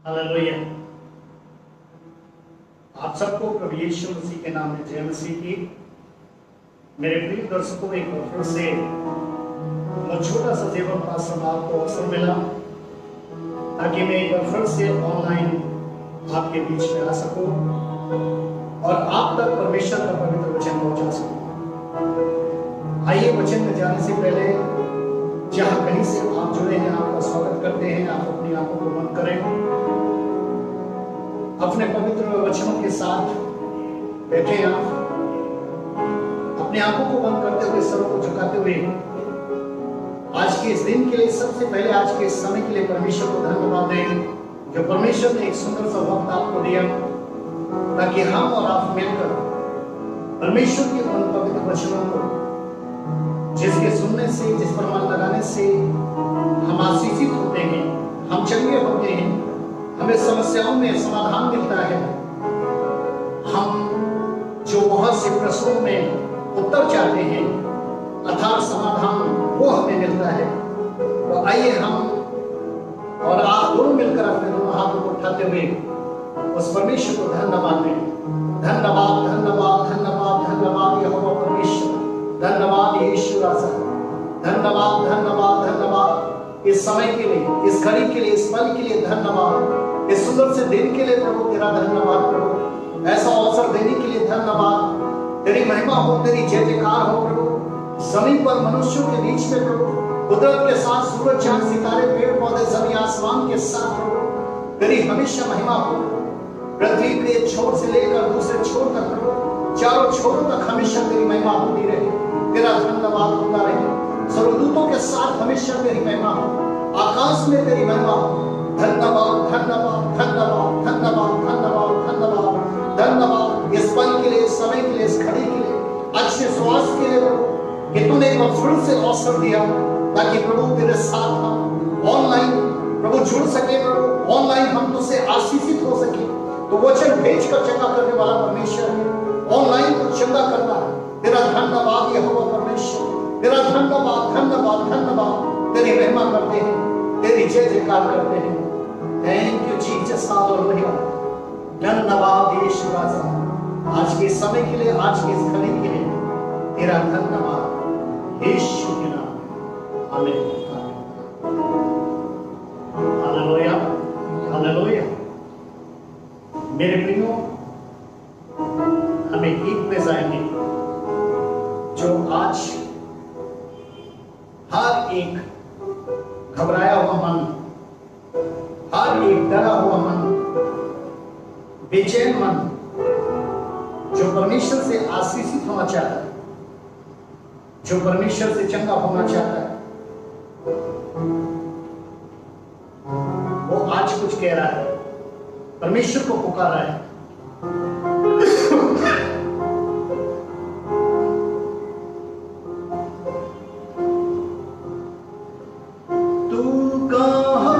Hallelujah. आप सबको प्रभु यीशु मसीह के नाम में जय मसीह की। मेरे प्रिय दर्शकों, एक बार फिर से छोटा सा सेवा प्रार्थना आपको अवसर मिला ताकि मैं एक बार फिर से ऑनलाइन आपके बीच में आ सकूं और आप तक परमेश्वर का पवित्र वचन पहुंचा सकूं। आइए वचन में जाने से पहले जहां कहीं से आप जुड़े हैं आपका स्वागत करते हैं। आप अपनी आंखों को बंद करें, अपने पवित्र वचनों के साथ बैठे। आप अपने आंखों को बंद करते हुए, सरों को झुकाते हुए आज के इस दिन के लिए, सबसे पहले आज के इस समय के लिए परमेश्वर को धन्यवाद दें जो परमेश्वर ने एक सुंदर सा वक्त आपको दिया ताकि हम और आप मिलकर परमेश्वर के उन पवित्र वचनों को जिसके सुनने से, जिस पर मन लगाने से हम आशीषित होते हैं, हम चंगे होते हैं, हमें समस्याओं में समाधान मिलता है, हम जो वहां से प्रश्नों में उत्तर चाहते हैं अर्थात समाधान वो हमें मिलता है। तो आइए हम और आप दोनों मिलकर अपने दोनों हाथों को उठाते हुए उस परमेश्वर को धन्यवाद दें। धन्यवाद धन्यवाद धन्यवाद धन्यवाद यहोवा परमेश्वर, धन्यवाद यीशु राजा, धन्यवाद धन्यवाद धन्यवाद इस समय के लिए, इस घड़ी के लिए, इस पल के लिए धन्यवाद, इस सुंदर से दिन के लिए प्रभु तेरा धन्यवाद प्रभु, ऐसा अवसर देने के लिए धन्यवाद। तेरी महिमा हो, तेरी जय जयकार हो प्रभु जमीन पर, मनुष्यों के बीच में प्रभु, कुदरत के साथ, सूरज चांद सितारे पेड़ पौधे जमीन आसमान के साथ प्रभु तेरी हमेशा महिमा हो। पृथ्वी के छोर से लेकर दूसरे छोर तक प्रभु, चारों छोरों तक हमेशा तेरी महिमा होती रहे, तेरा धन्यवाद होता रहे। सर्वदूतों के साथ हमेशा तेरी महिमा हो, आकाश में तेरी महिमा हो। धन्यवाद धन्यवाद धन्यवाद धन्यवाद धन्यवाद धन्यवाद धन्यवाद इस पल के लिए, इस समय के लिए, इस घड़ी के लिए, अच्छे श्वास के लिए प्रभु कि तूने एक बार फिर से अवसर दिया ताकि प्रभु तेरे साथ हम ऑनलाइन प्रभु जुड़ सके, प्रभु ऑनलाइन हम तुझसे आशीषित हो सके। तो वचन भेज कर चंगा करने वाला परमेश्वर है, ऑनलाइन तो चंगा करता है। तेरा धन्यवाद यहोवा परमेश्वर, तेरा धन्यवाद धन्यवाद धन्यवाद। तेरी महिमा करते हैं, तेरी जय जयकार करते हैं। Thank you Jesus, hallelujah. धन्यवाद यीशु राजा आज के समय के लिए, आज के इस घड़ी के लिए तेरा धन्यवाद यीशु के नाम में, आमीन। Hallelujah hallelujah. मेरे प्रियो, हमें गीत में जाएंगे जो आज हर एक घबराया हुआ मन, हर एक डरा हुआ मन, बेचैन मन जो परमेश्वर से आशीषित होना चाहता है, जो परमेश्वर से चंगा होना चाहता है, वो आज कुछ कह रहा है, परमेश्वर को पुकार रहा है। तू कहाँ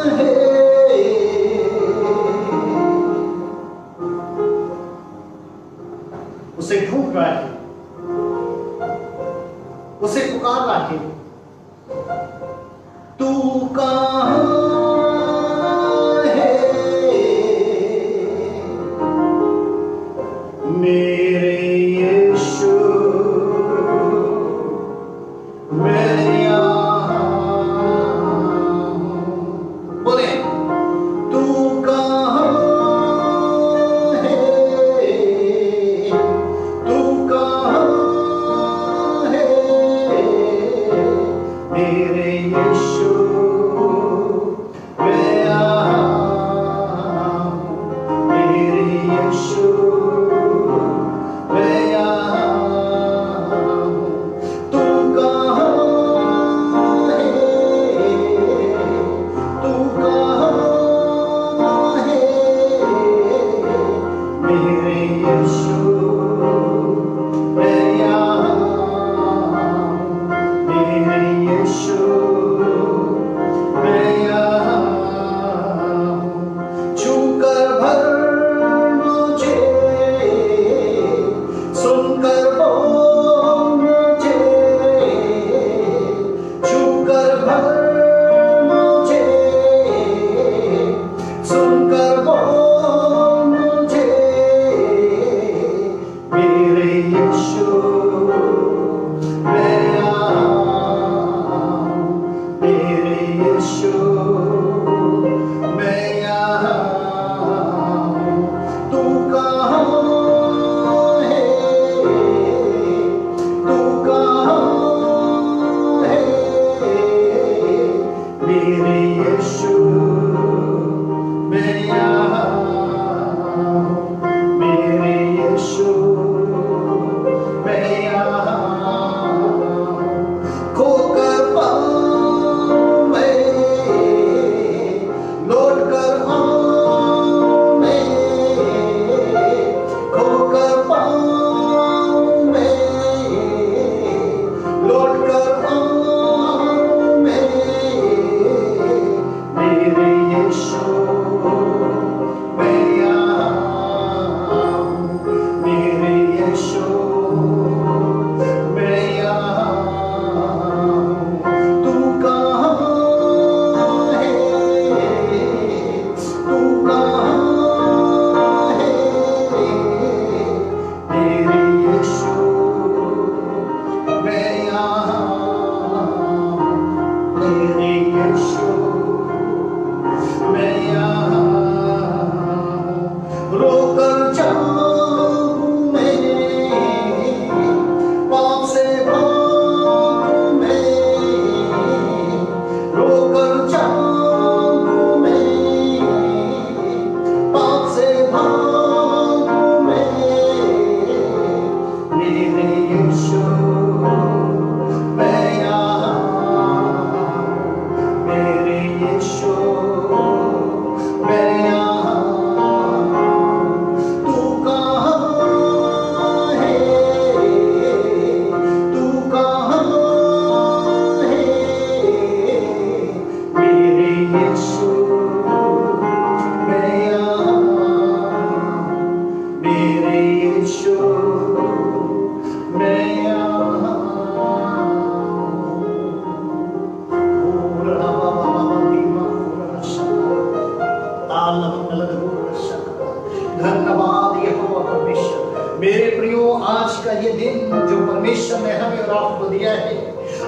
है, उसे ढूंढ रहा है, उसे पुकार रहा है। तू कहाँ है, यीशु मैं यहाँ हूँ, तू कहाँ है, तू कहाँ है, मेरे यीशु मैं यहाँ हूँ, मेरे यीशु मैं यहाँ हूँ, खोकर पाऊँ मैं, लौट कर आऊँ मैं, खोकर पाऊँ मैं, लौट कर आऊँ मैं, मेरे यीशु मैं यहाँ हूँ, मेरे यीशु मैं यहाँ हूँ, तू कहाँ है, तू कहाँ है, मेरे यीशु मैं यहाँ हूँ, मेरे यीशु मैं यहाँ हूँ, रोकर जाऊँ मैं, पाप से भागूँ मैं, रोकर जाऊँ मैं, पाप से भागूँ मैं, मेरे यीशु मैं यहाँ हूँ, मेरे यीशु मैं यहाँ हूँ, तू कहाँ है, तू कहाँ है, मेरे यीशु मैं यहाँ हूँ, मेरे यीशु मैं यहाँ धन्यवाद यहोवा परमेश्वर। मेरे प्रियो, आज का ये दिन जो परमेश्वर ने हमें और आपको दिया है,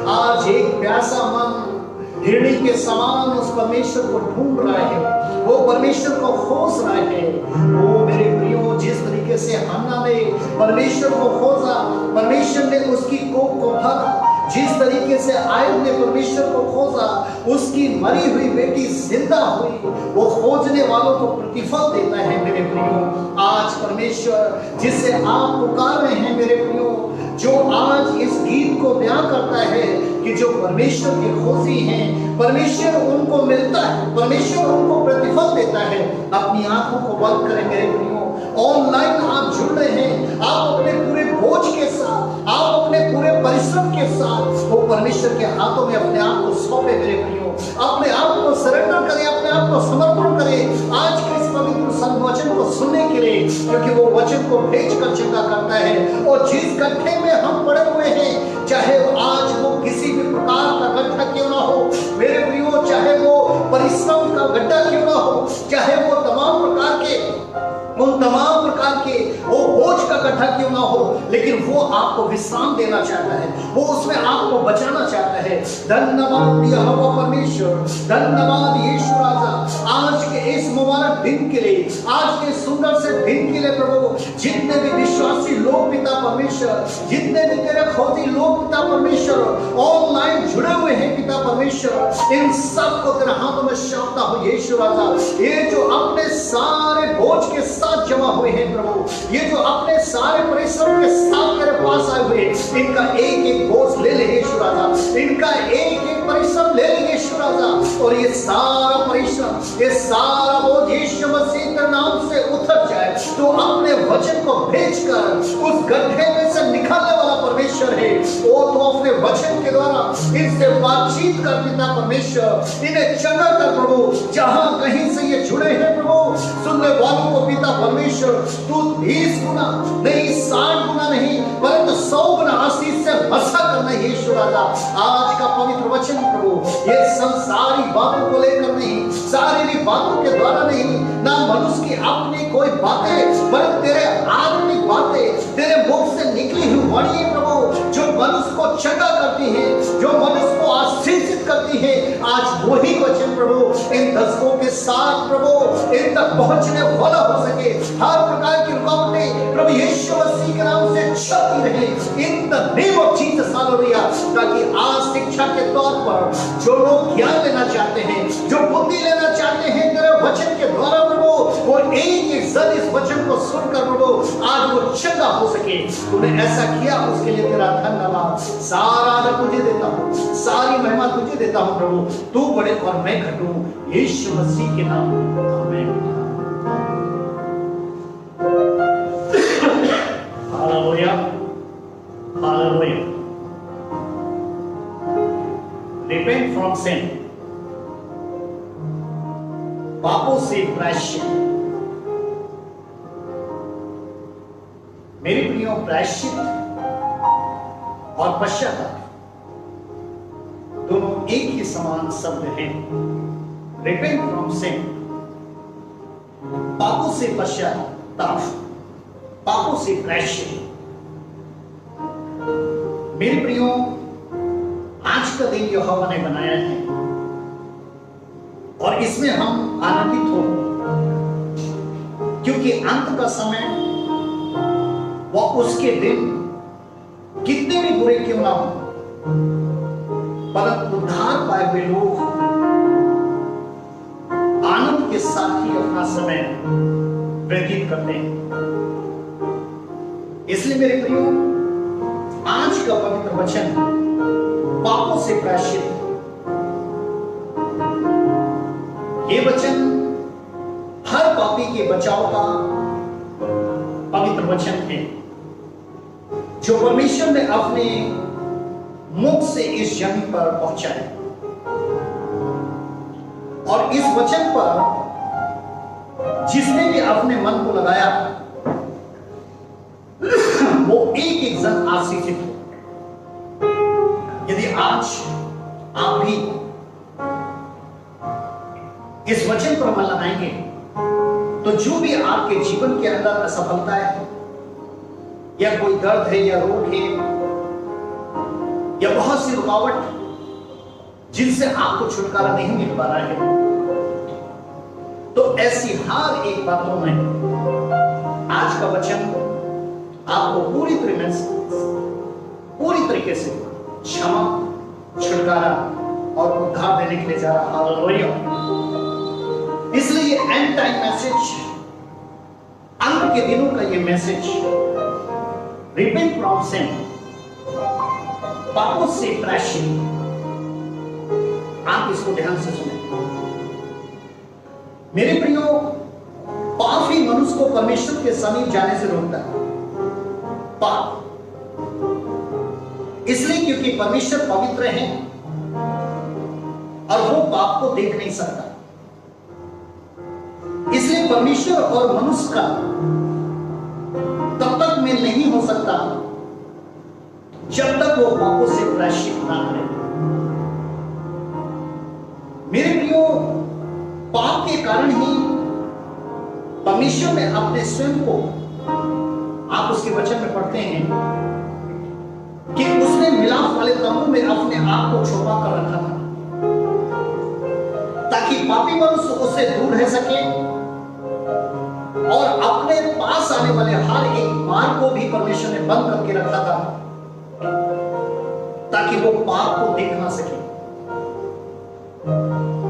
आज एक प्यासा मन हिरणी के समान उस परमेश्वर को ढूंढ रहा है, वो परमेश्वर को खोज रहा है। वो मेरे प्रियो, जिस तरीके से हन्ना ने परमेश्वर को खोजा, परमेश्वर ने उसकी कोख को भरा, जिस तरीके से आयब ने परमेश्वर को खोजा, उसकी मरी हुई बेटी जिंदा हुई। वो खोजने वालों को प्रतिफल देता है मेरे प्रियो। आज परमेश्वर जिसे आप पुकार रहे हैं मेरे प्रियो, जो आज इस गीत को बयां करता है कि जो परमेश्वर के खोजी हैं, परमेश्वर उनको मिलता है, परमेश्वर उनको प्रतिफल देता है। अपनी आंखों को बंद करें मेरे प्रियो। ऑनलाइन आप जुड़ रहे हैं, आप अपने पूरे बोझ के साथ, आप अपने पूरे परिश्रम के साथ वो परमेश्वर के हाथों में अपने आप को सौंपे मेरे प्रियो। अपने आप को सरेंडर करें, अपने आप को समर्पण करें आज के इस पवित्र संवचन को सुनने के लिए, क्योंकि वो वचन को भेज कर चंगा करता है। और जिस गड्ढे में हम पड़े हुए हैं, चाहे आज वो किसी भी प्रकार का गड्ढा क्यों ना हो मेरे प्रियो, चाहे वो परिश्रम का गड्ढा क्यों ना हो, चाहे वो उन तमाम प्रकार के वो बोझ का गड्ढा क्यों ना हो, लेकिन वो आपको विश्राम देना चाहता है, वो उसमें आपको बचाना चाहता है। धन्यवाद यहोवा परमेश्वर, धन्यवाद यीशु राजा, आज के इस मुबारक दिन के लिए, आज के सुंदर से दिन के लिए प्रभु। जितने भी विश्वासी लोग पिता परमेश्वर, जितने भी तेरे खोजी लोग पिता परमेश्वर ऑनलाइन जुड़े हुए हैं पिता परमेश्वर, इन सबको तेरे हाथों में सौंपता हूं यीशु राजा। ये जो अपने सारे बोझ के साथ जमा हुए हैं प्रभु, ये जो अपने सारे परिश्रम के साथ तेरे पास आए हुए, इनका एक एक बोझ ले ले यीशु राजा, इनका एक एक परिश्रम ले ले यीशु राजा। और ये सारा परिश्रम, ये सारा बोझ यीशु मसीह के नाम से उतर जाए। तो अपने वचन को भेजकर उस गड्ढे में से निकालने वाला परमेश्वर है। वो तो अपने वचन के द्वारा इनसे बातचीत कर पिता परमेश्वर, इन्हें चंगा कर प्रभु। जहां कहीं से ये जुड़े हैं प्रभु, सुनने वालों को पिता परमेश्वर तू 20 गुना नहीं, 60 गुना नहीं, परंतु 100 गुना आशीष से बसा करना यीशु राजा। आज का पवित्र वचन प्रभु, ये संसारी बातों को लेकर नहीं, शारीरिक बातों के द्वारा नहीं, ना मनुष्य की अपनी कोई बातें, बल्कि तेरे आत्मिक बातें, तेरे मुख से निकली हुई वाणी प्रभु, जो मनुष्य को चंगा करती है, जो मनुष्य को आशीषित करती है, आज वही वचन प्रभु इन दर्शकों के साथ प्रभु इन तक पहुंचने वाला हो सके। हर प्रकार की रुकावटें प्रभु यीशु मसीह के नाम से चलती रहे in the name of Jesus hallelujah. ताकि आज शिक्षा के तौर पर जो लोग ज्ञान लेना चाहते हैं, जो बुद्धि लेना चाहते हैं तेरे वचन के द्वारा प्रभु, वो एक जन इस वचन को सुनकर प्रभु आज वो चंगा हो सके। तूने ऐसा किया, उसके लिए तेरा धन्यवाद। सारा आदर तुझे देता हूँ, सारी महिमा तुझे देता हूँ प्रभु। तू बड़े और मैं घटूं, यीशु मसीह के नाम में आमीन। Hallelujah hallelujah. Repent from sin, पापों से प्रायश्चित। मेरे प्रियो, प्रायश्चित और पश्चाताप दोनों एक ही समान शब्द हैं। Repent from sin, पापों से पश्चाताप, पापों से प्रायश्चित। मेरे प्रियो, आज का दिन यहोवा ने बनाया है और इसमें हम आनंदित हो, क्योंकि अंत का समय वह उसके दिन कितने भी बुरे क्यों ना हो, परंतु उद्धार पाए हुए लोग आनंद के साथ ही अपना समय व्यतीत करते हैं। इसलिए मेरे प्रियो, आज का पवित्र वचन पापों से प्रायश्चित, ये वचन हर पापी के बचाव का पवित्र वचन है, जो परमेश्वर ने अपने मुख से इस जमीन पर पहुंचाया। और इस वचन पर जिसने भी अपने मन को लगाया, वो एक एक जन आशीषित हो। यदि आज आप भी इस वचन पर मन लगाएंगे, तो जो भी आपके जीवन के अंदर असफलता है, या कोई दर्द है, या रोग है, या बहुत सी रुकावट जिनसे आपको छुटकारा नहीं मिल पा रहा है, तो ऐसी हर एक बातों में आज का वचन आपको पूरी तरीके से क्षमा, छुटकारा और उद्धार देने के लिए जा रहा। हालेलुया। इसलिए ये एंड टाइम मैसेज, अंत के दिनों का ये मैसेज, रिपेंट फ्रॉम सिन, पापों से प्रायश्चित, आप इसको ध्यान से सुने। मेरे प्रियो, पाप ही मनुष्य को परमेश्वर के समीप जाने से रोकता है। पाप इसलिए क्योंकि परमेश्वर पवित्र है और वो पाप को देख नहीं सकता। इसलिए परमेश्वर और मनुष्य का तब तक मेल नहीं हो सकता जब तक वो पापों से प्रायश्चित ना करे। मेरे प्रियो, पाप के कारण ही परमेश्वर ने अपने स्वयं को, आप उसके वचन में पढ़ते हैं कि उसने मिलाप वाले तंबू में अपने आप को छुपा कर रखा था, ताकि पापी मनुष्य उससे दूर रह सके और अपने पास आने वाले हर एक मार्ग को भी परमेश्वर ने बंद करके रखा था, ताकि वो पाप को देख ना सके।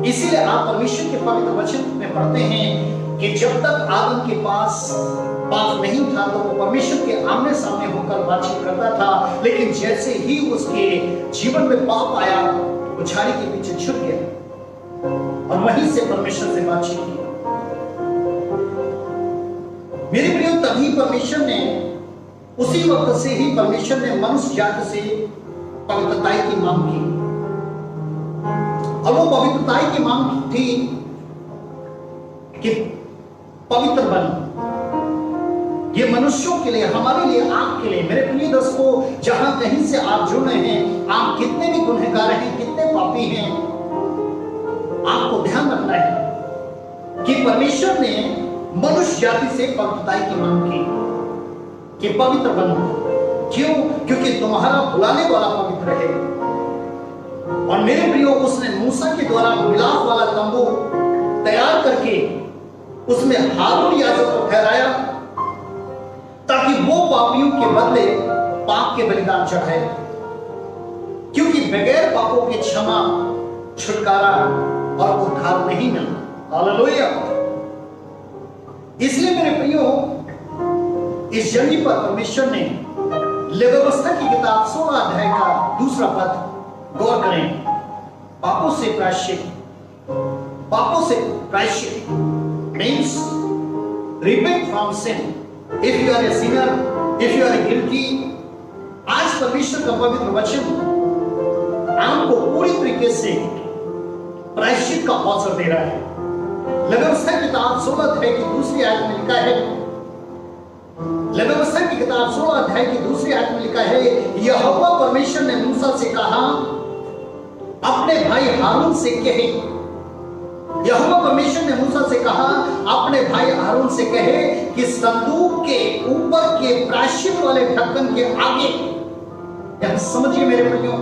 इसीलिए आप परमेश्वर के पवित्र वचन में पढ़ते हैं कि जब तक आदम के पास पाप नहीं था तो वो परमेश्वर के आमने सामने होकर बातचीत करता था, लेकिन जैसे ही उसके जीवन में पाप आया, वो झाड़ी के पीछे छुप गया और वहीं से परमेश्वर से बातचीत की। मेरे प्रियो, तभी परमेश्वर ने, उसी वक्त से ही परमेश्वर ने मनुष्य जाति से पवित्रता की मांग की। और वो पवित्रता की मांग थी कि पवित्र बनो। ये मनुष्यों के लिए, हमारे लिए, आपके लिए, मेरे प्रिय दोस्तों, जहां कहीं से आप जुड़ रहे हैं, आप कितने भी गुनहगार हैं, कितने पापी हैं, आपको ध्यान रखना है कि परमेश्वर ने मनुष्य जाति से पवित्रता की मांग की कि पवित्र बनो। क्यों? क्योंकि तुम्हारा बुलाने वाला पवित्र है। और मेरे प्रियो, उसने मूसा के द्वारा मिलाप वाला तंबू तैयार करके उसमें हारून याजक को ठहराया ताकि वो पापियों के बदले पाप के बलिदान चढ़ाए, क्योंकि बगैर पापों के क्षमा, छुटकारा और उद्धार नहीं मिलता। हालेलुया। इसलिए मेरे प्रियो, इस जर्नी पर परमेश्वर ने व्यवस्था की किताब 16 अध्याय का दूसरा पद गौर करें। पापों से प्रायश्चित, पापों से प्रायश्चित means repent from sin. If you are a sinner, if you are a guilty, आज परमेश्वर का पवित्र वचन आपको पूरी तरीके से प्रायश्चित का अवसर दे रहा है। व्यवस्था की किताब 16 अध्याय की दूसरी आयत में लिखा है, व्यवस्था की किताब 16 अध्याय की दूसरी आयत में लिखा है, यहोवा परमेश्वर ने मूसा से कहा, अपने भाई हारून से कहे, यहोवा परमेश्वर ने मूसा से कहा, अपने भाई हारून से कहे कि संदूक के ऊपर के प्रायश्चित वाले ढक्कन के आगे, यानी समझिए मेरे प्रियो,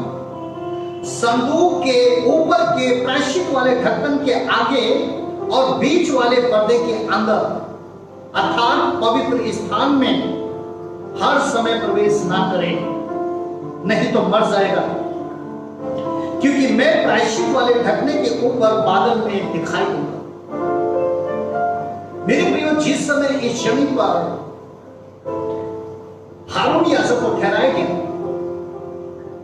संदूक के ऊपर के प्रायश्चित वाले ढक्कन के आगे और बीच वाले पर्दे के अंदर, अर्थात पवित्र स्थान में हर समय प्रवेश ना करें, नहीं तो मर जाएगा, क्योंकि मैं प्रायश्चित वाले ढकने के ऊपर बादल में दिखाई दूंगा। मेरे प्रियो, जिस समय इस जमीन पर हारून याजक को ठहराया गया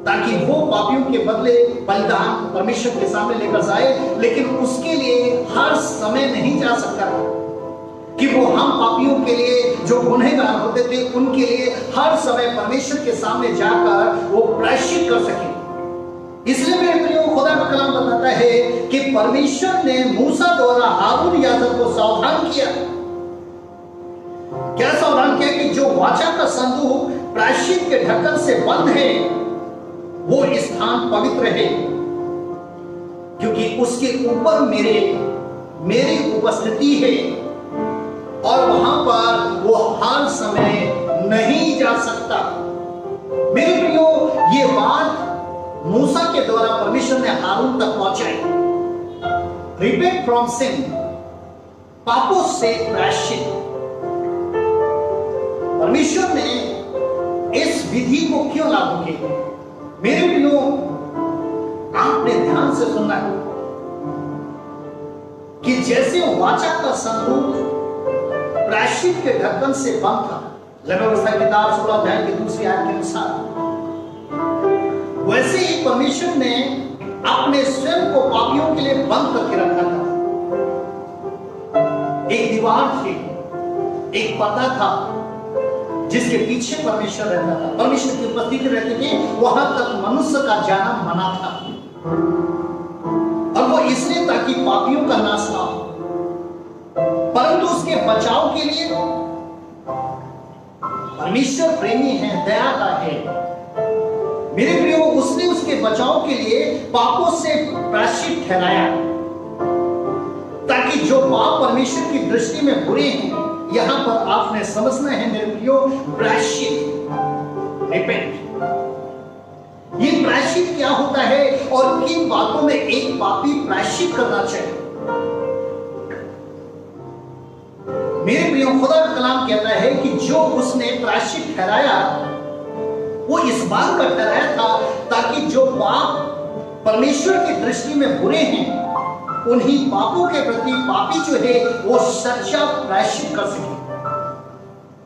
ताकि वो पापियों के बदले बलिदान परमेश्वर के सामने लेकर जाए, लेकिन उसके लिए हर समय नहीं जा सकता कि वो हम पापियों के लिए जो गुनहगार होते थे उनके लिए हर समय परमेश्वर के सामने जाकर वो प्रायश्चित कर सके। इसलिए मेरे प्रियो, खुदा का कलाम बताता है कि परमेश्वर ने मूसा द्वारा हारून याजक को सावधान किया। क्या सावधान किया? कि जो वाचा का संदूक प्रायश्चित के ढक्कन से बंद है वो स्थान पवित्र है, क्योंकि उसके ऊपर मेरी उपस्थिति है और वहां पर वो हर समय नहीं जा सकता। मेरे प्रियो, ये बात मूसा के द्वारा परमेश्वर ने हारून तक पहुंचाई। रिपेंट फ्रॉम सिन, पापों से प्रायश्चित। परमेश्वर ने इस विधि को क्यों लागू किया? मेरे प्रियो, आपने ध्यान से सुनना है कि जैसे वाचा का संदूक प्रायश्चित के ढक्कन से बंद था, व्यवस्था की किताब 16 अध्याय की दूसरी आयत के अनुसार, वैसे ही परमेश्वर ने अपने स्वयं को पापियों के लिए बंद करके रखा था। एक दीवार थी, एक पर्दा था जिसके पीछे परमेश्वर रहता था, परमेश्वर की उपस्थिति रहती थी, वहां तक मनुष्य का जाना मना था। और वो इसलिए ताकि पापियों का नाश ना हो, परंतु उसके बचाव के लिए परमेश्वर प्रेमी है, दया का है। मेरे प्रियो, उसने उसके बचाव के लिए पापों से प्रायश्चित ठहराया ताकि जो पाप परमेश्वर की दृष्टि में बुरे हैं, यहां पर आपने समझना है मेरे प्रियो, प्रायश्चित, रिपेंट। ये प्रायश्चित क्या होता है और किन बातों में एक पापी प्रायश्चित करना चाहिए? मेरे प्रियो, खुदा का कलाम कहता है कि जो उसने प्रायश्चित ठहराया वो इस बात का ठहराया था ताकि जो पाप परमेश्वर की दृष्टि में बुरे हैं, उन्हीं पापों के प्रति पापी जो है वो सच्चा प्रायश्चित कर सके।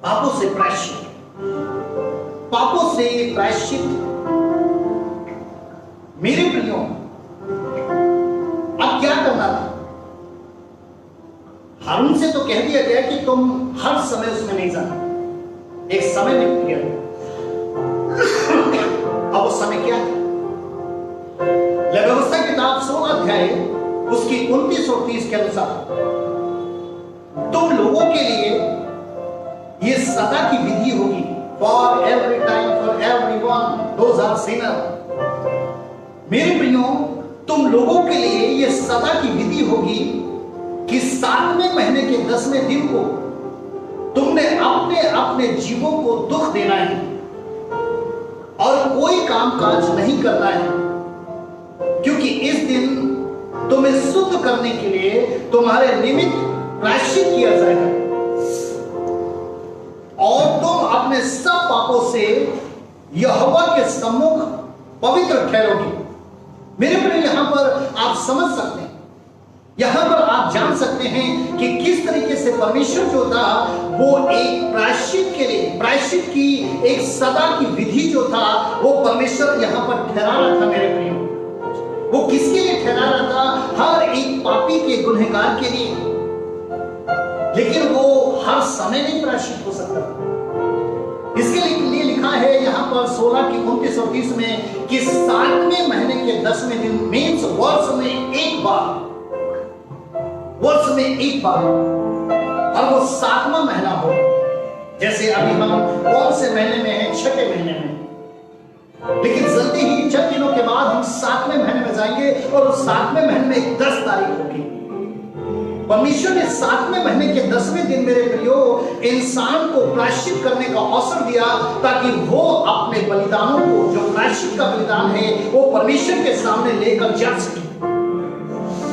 पापों से प्रायश्चित, पापों से प्रायश्चित। मेरे प्रियो, अब क्या करना था? हारून से तो कह दिया गया कि तुम हर समय उसमें नहीं जाना, एक समय निकल गया। अब उस समय क्या था? व्यवस्था की किताब 16 अध्याय उसकी 29 और 30 के अनुसार तुम लोगों के लिए ये सदा की विधि होगी, for every time, for everyone those are sinner. मेरे प्रियो, तुम लोगों के लिए ये सदा की विधि होगी कि 7वें महीने के 10वें दिन को तुमने अपने अपने जीवों को दुख देना है। और कोई काम काज नहीं करना है, क्योंकि इस दिन तुम्हें शुद्ध करने के लिए तुम्हारे निमित्त प्रायश्चित किया जाएगा और तुम अपने सब पापों से यहोवा के सम्मुख पवित्र ठहरोगे। मेरे प्रिय, यहां पर आप समझ सकते हैं, यहां पर आप जान सकते हैं कि किस तरीके से परमेश्वर जो था वो एक प्रायश्चित के लिए, प्रायश्चित की एक सदा की विधि जो था वो परमेश्वर यहां पर ठहरा रहा था। मेरे प्रिय, वो किसके लिए ठहरा रहा था? हर एक पापी के, गुनहगार के लिए। लेकिन वो हर समय नहीं प्रायश्चित हो सकता। इसके लिए लिखा है यहां पर 16 की 29 और 30 में कि 7वें महीने के 10वें दिन, मीन्स वर्ष में एक बार, वर्ष में एक बार, और वो 7वां महीना हो। जैसे अभी हम कौन से महीने में हैं? 6ठे महीने में। लेकिन जल्दी ही चंद दिनों के बाद हम 7वें महीने में जाएंगे और उस 7वें महीने में 10 तारीख होगी। परमेश्वर ने 7वें महीने के 10वें दिन, मेरे प्रियो, इंसान को प्रायश्चित करने का अवसर दिया ताकि वो अपने बलिदानों को, जो प्रायश्चित का बलिदान है, वो परमेश्वर के सामने लेकर जा सके।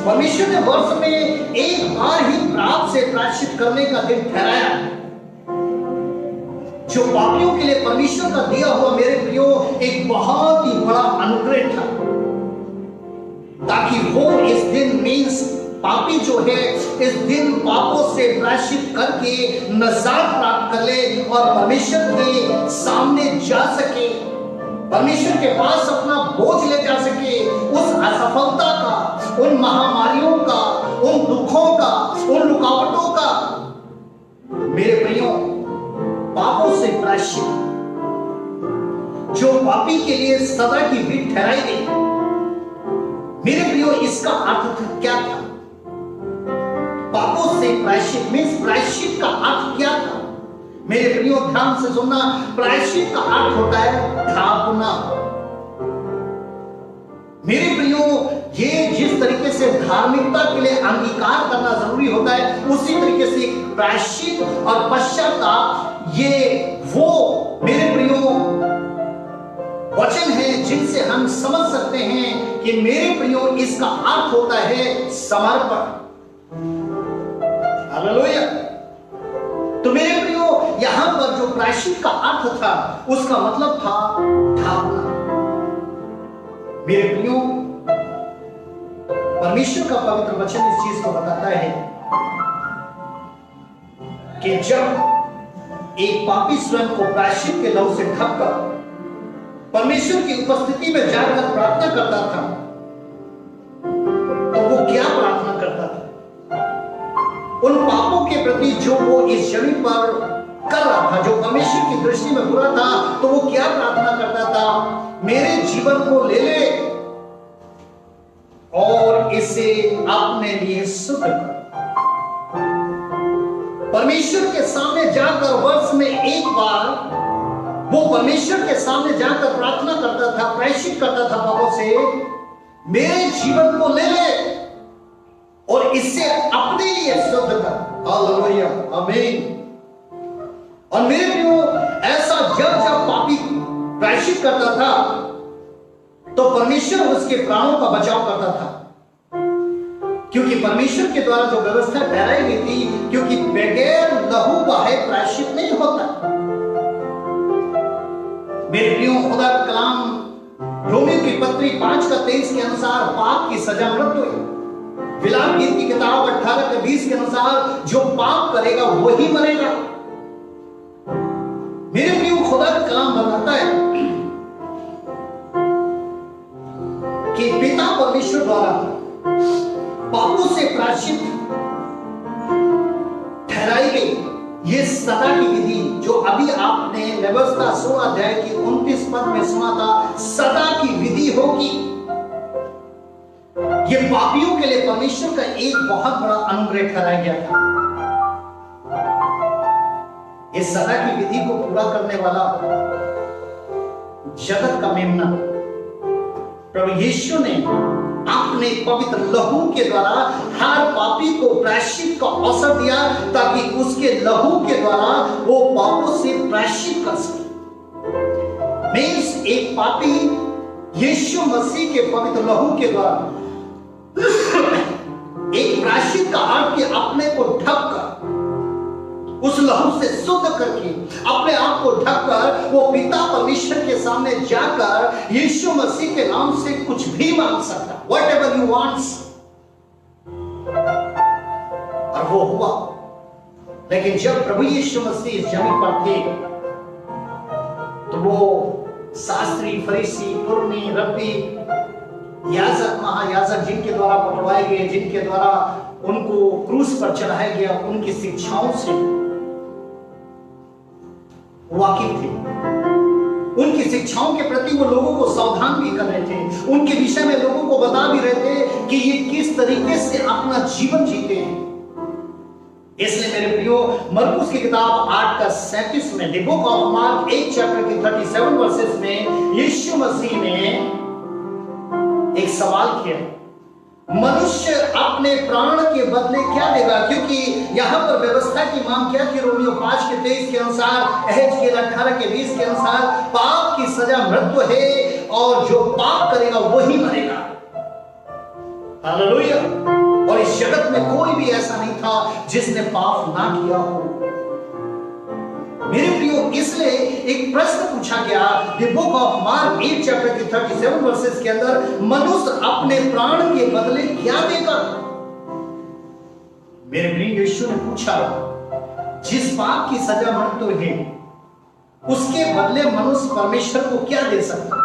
परमेश्वर ने वर्ष में एक बार ही प्राप्त से प्रायश्चित करने का दिन ठहराया, जो पापियों के लिए परमेश्वर का दिया हुआ, मेरे प्रियो, एक बहुत ही बड़ा अनुग्रह था, ताकि वो इस दिन, मीन्स पापी जो है, इस दिन पापों से प्रायश्चित करके नजात प्राप्त कर ले और परमेश्वर के सामने जा सके, परमेश्वर के पास अपना बोझ ले जा सके। उस असफलता का, उन महामारियों का, उन दुखों का, उन रुकावटों का, मेरे प्रियो, पापों से प्रायश्चित जो पापी के लिए सदा की विधि ठहराई गई। मेरे प्रियो, इसका अर्थ क्या था? पापों से प्रायश्चित मीन्स प्रायश्चित का अर्थ क्या था? मेरे प्रियो, ध्यान से सुनना। प्रायश्चित का अर्थ होता है ढांपना। मेरे प्रियो, ये जिस तरीके से धार्मिकता के लिए अंगीकार करना जरूरी होता है, उसी तरीके से प्रायश्चित और पश्चाताप, ये वो, मेरे प्रियो, वचन है जिनसे हम समझ सकते हैं कि मेरे प्रियो, इसका अर्थ होता है समर्पण। हालेलुया। तो मेरे प्रियो, यहां पर जो प्रायश्चित का अर्थ था, उसका मतलब था ढांपना। मेरे प्रियो, परमेश्वर का पवित्र वचन इस चीज को बताता है कि जब एक पापी स्वयं को प्रायश्चित के लहू से ढककर परमेश्वर की उपस्थिति में जाकर प्रार्थना करता था, तो वो क्या प्रार्थना करता था? उन पापों के प्रति जो वो इस जमीन पर कर रहा था, जो परमेश्वर की दृष्टि में बुरा था, तो वो क्या प्रार्थना करता था? मेरे जीवन को ले ले और इसे अपने लिए शुद्ध कर। परमेश्वर के सामने जाकर वर्ष में एक बार वो परमेश्वर के सामने जाकर प्रार्थना करता था, प्रायश्चित करता था पापों से, मेरे जीवन को ले ले और इससे अपने लिए शुद्ध कर। हालेलुया, आमीन। और मेरे प्रियो, ऐसा जब जब पापी प्रायश्चित करता था, तो परमेश्वर उसके प्राणों का बचाव करता था, क्योंकि परमेश्वर के द्वारा जो व्यवस्था ठहराई गई थी, क्योंकि बगैर लहू बहाए प्रायश्चित नहीं होता। मेरे प्रियो, खुदा का कलाम रोमियो की पत्री 5:23 के अनुसार पाप की सजा मृत्यु है। विलाप गीत की किताब 18:20 के अनुसार जो पाप करेगा वही मरेगा। मेरे प्रियो, खुदा का कलाम बताता है कि पिता परमेश्वर द्वारा पापों से प्रायश्चित ठहराई गई ये सदा की विधि, जो अभी आपने व्यवस्था 16 अध्याय की 29 पद में सुना था, सदा की विधि होगी। ये पापियों के लिए परमेश्वर का एक बहुत बड़ा अनुग्रह ठहराया गया था। इस सदा की विधि को पूरा करने वाला जगत का मेमना प्रभु यीशु ने अपने पवित्र लहू के द्वारा हर पापी को प्रायश्चित का अवसर दिया, ताकि उसके लहू के द्वारा वो पापों से प्रायश्चित कर सके। मीन्स एक पापी यीशु मसीह के पवित्र लहू के द्वारा एक प्रायश्चित का अर्थ कि अपने को ढककर, उस लहू से शुद्ध करके अपने आप को ढककर वो पिता परमेश्वर के सामने जाकर यीशु मसीह के नाम से कुछ भी मांग सकता, whatever you want। और वो हुआ। लेकिन जब प्रभु यीशु मसीह इस जमीन पर थे तो वो शास्त्री, फरीसी, कुरनी, रब्बी, याजक, महायाजक जिनके द्वारा पकड़वाए गए, जिनके द्वारा उनको क्रूस पर चढ़ाया गया, उनकी शिक्षाओं से वाकिफ थे। उनकी शिक्षाओं के प्रति वो लोगों को सावधान भी कर रहे थे, उनके विषय में लोगों को बता भी रहे थे कि ये किस तरीके से अपना जीवन जीते हैं। इसलिए मेरे प्रियो, मरकुस की किताब 8:37 में, the book of mark 8 chapter की 37 वर्सेस में यीशु मसीह ने एक सवाल किया, मनुष्य अपने प्राण के बदले क्या देगा? क्योंकि यहां पर व्यवस्था की मांग क्या थी? रोमियो 5:23 के अनुसार, एहेजकेल 18:20 के अनुसार, पाप की सजा मृत्यु है और जो पाप करेगा वही मरेगा। हालेलुया। और इस जगत में कोई भी ऐसा नहीं था जिसने पाप ना किया हो। मेरे प्रियो, इसलिए एक प्रश्न पूछा गया the book of mark 8 chapter की 37 वर्सेस के अंदर, मनुष्य अपने प्राण के बदले क्या देगा? मेरे प्रिय, यीशु ने पूछा, जिस पाप की सजा मृत्यु है उसके बदले मनुष्य परमेश्वर को क्या दे सकता?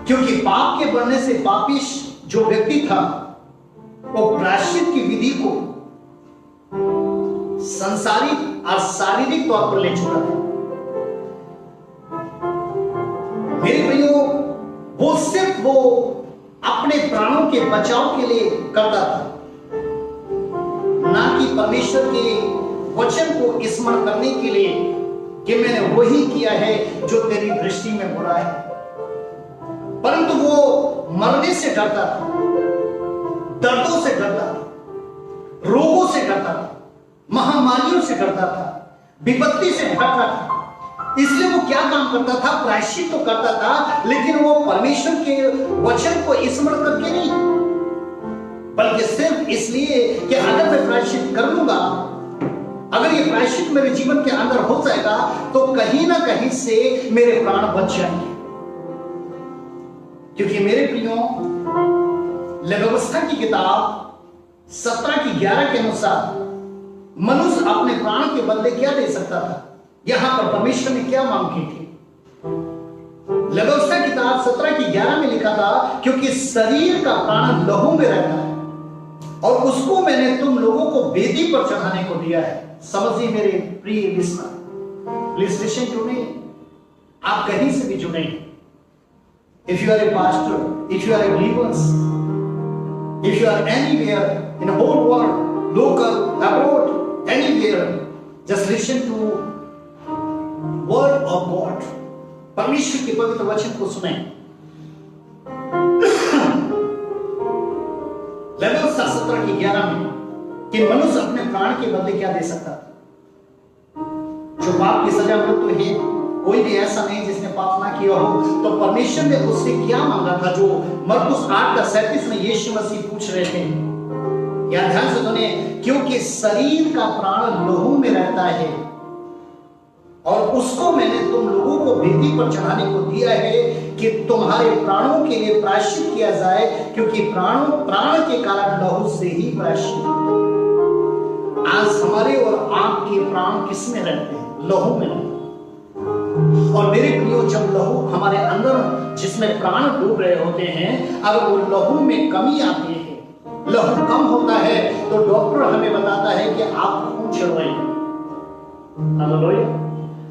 क्योंकि पाप के बढ़ने से पापिश जो व्यक्ति था वो प्रायश्चित की विधि को संसारिक और शारीरिक तौर पर ले चुका था। मेरे भाइयों, वो सिर्फ वो अपने प्राणों के बचाव के लिए करता था, ना कि परमेश्वर के वचन को स्मरण करने के लिए कि मैंने वही किया है जो तेरी दृष्टि में बुरा है। परंतु वो मरने से डरता था, दर्दों से डरता था, रोगों से डरता था, महामारियों से डरता था, विपत्ति से डरता था। इसलिए वो क्या काम करता था? प्रायश्चित तो करता था, लेकिन वो परमेश्वर के वचन को स्मरण करके नहीं, बल्कि सिर्फ इसलिए कि अगर मैं प्रायश्चित कर लूंगा, अगर ये प्रायश्चित मेरे जीवन के अंदर हो जाएगा तो कहीं ना कहीं से मेरे प्राण बच जाएंगे। क्योंकि मेरे प्रियो, व्यवस्था की किताब 17:11 के अनुसार मनुष्य अपने प्राण के बदले क्या दे सकता था? यहां पर परमेश्वर ने क्या मांग की थी? व्यवस्था की किताब 17:11 में लिखा था, क्योंकि शरीर का प्राण लहू में रहता है और उसको मैंने तुम लोगों को वेदी पर चढ़ाने को दिया है। समझिए मेरे प्रिय listener, please listen to me. आप कहीं से भी जुड़े, if you are a pastor, if you are a believer, if you are anywhere in the whole world, local, abroad, anywhere, just listen to word of God। परमेश्वर के पवित्र वचन को सुने। व्यवस्था 17:11 में कि मनुष्य अपने प्राण के बदले क्या दे सकता था? जो पाप की सजा मृत्यु है, कोई भी ऐसा नहीं जिसने पाप ना किया हो। तो परमेश्वर ने उससे क्या मांगा था? जो मरकुस 8:37 में यीशु मसीह पूछ रहे थे, या ध्यान से सुने, क्योंकि शरीर का प्राण लहू में रहता है और उसको मैंने तुम लोगों को वेदी पर चढ़ाने को दिया है कि तुम्हारे प्राणों के लिए प्रायश्चित किया जाए, क्योंकि प्राण के कारण लहू से ही प्रायश्चित। आज हमारे और आपके प्राण किस में रहते हैं? लहू में रहते हैं। और मेरे प्रियो, जब लहू हमारे अंदर जिसमें प्राण डूब रहे होते हैं, अगर वो लहू में कमी आती है, लहू कम होता है, तो डॉक्टर हमें बताता है कि आप खून चढ़वाइए। हालेलुया।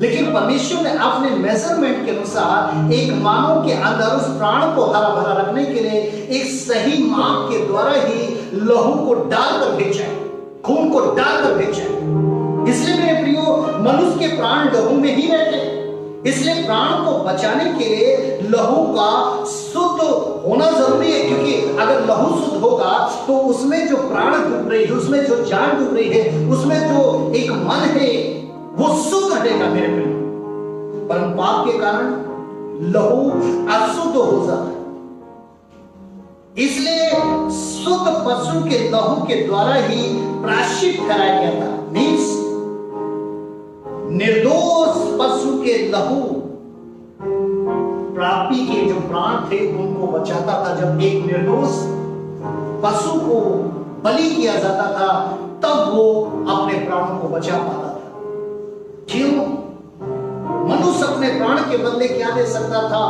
लेकिन परमेश्वर ने अपने मेजरमेंट के अनुसार एक मानव के अंदर उस प्राण को हरा भरा रखने के लिए एक सही माप के द्वारा ही लहू को डालकर भेजा, खून को डालकर भेजा। इसलिए मेरे प्रियो, मनुष्य के प्राण लहू में ही रहते। इसलिए प्राण को बचाने के लिए लहू का शुद्ध होना जरूरी है, क्योंकि अगर लहू शुद्ध होगा तो उसमें जो प्राण डूब रही है, उसमें जो जान डूब रही है, उसमें जो एक मन है वो शुद्ध रहेगा मेरे प्रिय। परंतु पाप के कारण लहू अशुद्ध हो जाता है। इसलिए शुद्ध पशु के लहू के द्वारा ही प्रायश्चित ठहराया गया था। मीन्स निर्दोष पशु के लहू प्रापी के जो प्राण थे उनको बचाता था। जब एक निर्दोष पशु को बलि किया जाता था तब वो अपने प्राणों को बचा पाता था। क्यों? मनुष्य अपने प्राण के बदले क्या दे सकता था?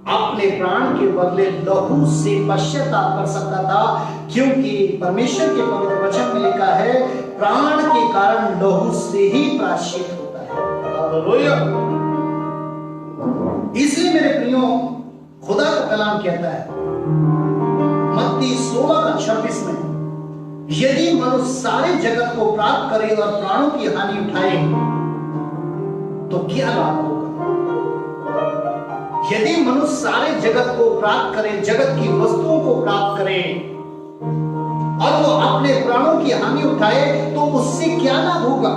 अपने प्राण के बदले लहू से पश्चाताप कर सकता था, क्योंकि परमेश्वर के पवित्र वचन में लिखा है प्राण के कारण लहू से ही प्रायश्चित होता है। हालेलुया। इसलिए मेरे प्रियो खुदा का कलाम कहता है मत्ती 16:26 में, यदि मनुष्य सारे जगत को प्राप्त करे और प्राणों की हानि उठाए तो क्या लाभ होगा? यदि मनुष्य सारे जगत को प्राप्त करे, जगत की वस्तुओं को प्राप्त करे और वो अपने प्राणों की हानि उठाए तो उससे क्या लाभ होगा?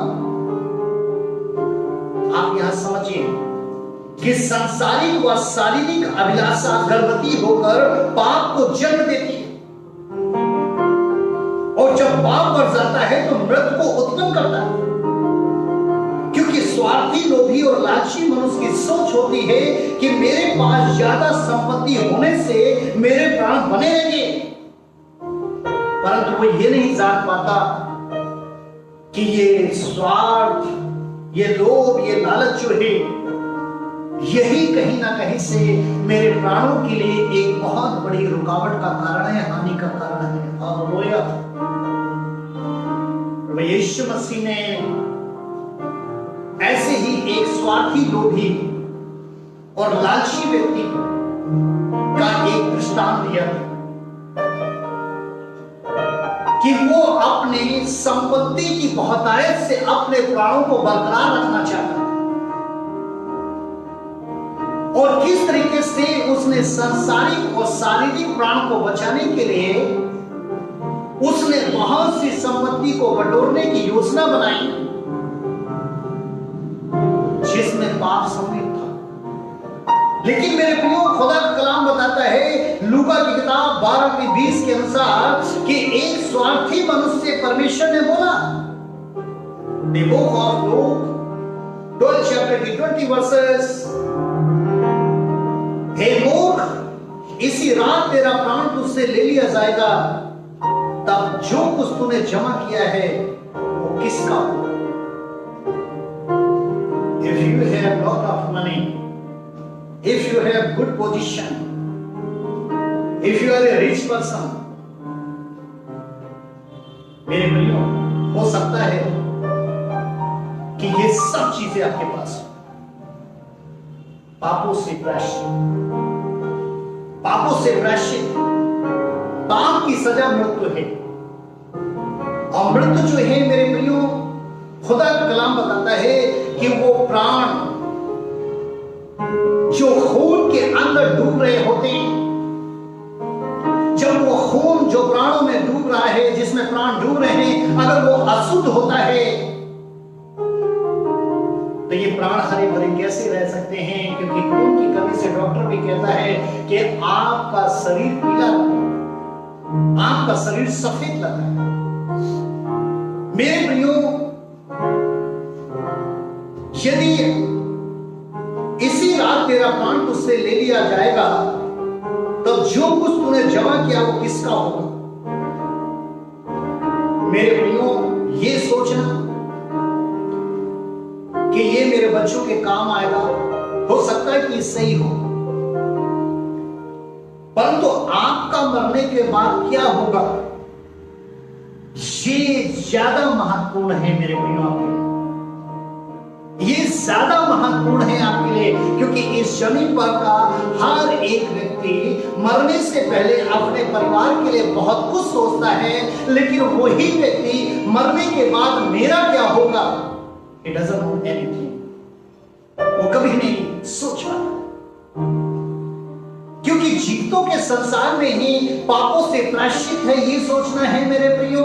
आप यहां समझिए कि सांसारिक व शारीरिक अभिलाषा गर्भवती होकर पाप को जन्म देती है, और जब पाप बढ़ जाता है तो मृत्यु को उत्पन्न करता है। क्योंकि स्वार्थी, लोभी और लालची मनुष्य की सोच होती है कि मेरे पास ज्यादा संपत्ति होने से मेरे प्राण बने रहेंगे, परंतु वो ये नहीं जान पाता कि ये स्वार्थ, ये लोभ, ये लालच जो है यही कहीं ना कहीं से मेरे प्राणों के लिए एक बहुत बड़ी रुकावट का कारण है, हानि का कारण है। हालेलुया। प्रभु यीशु मसीह ने ऐसे ही एक स्वार्थी, लोभी और लालची व्यक्ति का एक दृष्टांत दिया कि वो अपने संपत्ति की बहुतायत से अपने प्राणों को बरकरार रखना चाहता है, और किस तरीके से उसने सांसारिक और शारीरिक प्राण को बचाने के लिए उसने बहुत सी संपत्ति को बटोरने की योजना बनाई जिसमें पाप सम्मिलित था। लेकिन मेरे प्रियो खुदा का कलाम बताता है लूका की किताब 12:20 के अनुसार कि एक स्वार्थी मनुष्य से परमेश्वर ने बोला, The book of Luke 12 chapter की 20 verses, हे मूर्ख, इसी रात तेरा प्राण तुझसे ले लिया जाएगा, तब जो कुछ तूने जमा किया है वो किसका होगा? If you have lot of money, if you have good position, if you are a rich person, मेरे प्रियो हो सकता है कि ये सब चीजें आपके पास पापों से प्रायश्चित, पाप की सजा मृत्यु है, और मृत्यु जो है मेरे प्रियो खुदा का कलाम बताता है कि वो प्राण जो खून के अंदर डूब रहे होते हैं, जब वो खून जो प्राणों में डूब रहा है, जिसमें प्राण डूब रहे हैं, अगर वो अशुद्ध होता है तो ये प्राण हरे भरे कैसे रह सकते हैं? क्योंकि खून की कमी से डॉक्टर भी कहता है कि आपका शरीर पीला लगता है, आपका शरीर सफेद लगता है। मेरे प्रियो, यदि इसी रात तेरा प्राण तुझसे ले लिया जाएगा, तब जो कुछ तूने जमा किया वो किसका होगा? मेरे प्रियो, ये सोचना कि ये मेरे बच्चों के काम आएगा, हो सकता है कि सही हो, परंतु आपका मरने के बाद क्या होगा, ये ज्यादा महत्वपूर्ण है मेरे प्रियो आपके लिए। ये ज्यादा महत्वपूर्ण है आपके लिए, क्योंकि इस जमीन पर का हर एक व्यक्ति मरने से पहले अपने परिवार के लिए बहुत कुछ सोचता है, लेकिन वही व्यक्ति मरने के बाद मेरा क्या होगा, It doesn't know anything. वो कभी नहीं सोचा, क्योंकि जीवितों के संसार में ही पापों से प्रायश्चित है, ये सोचना है मेरे प्रियो।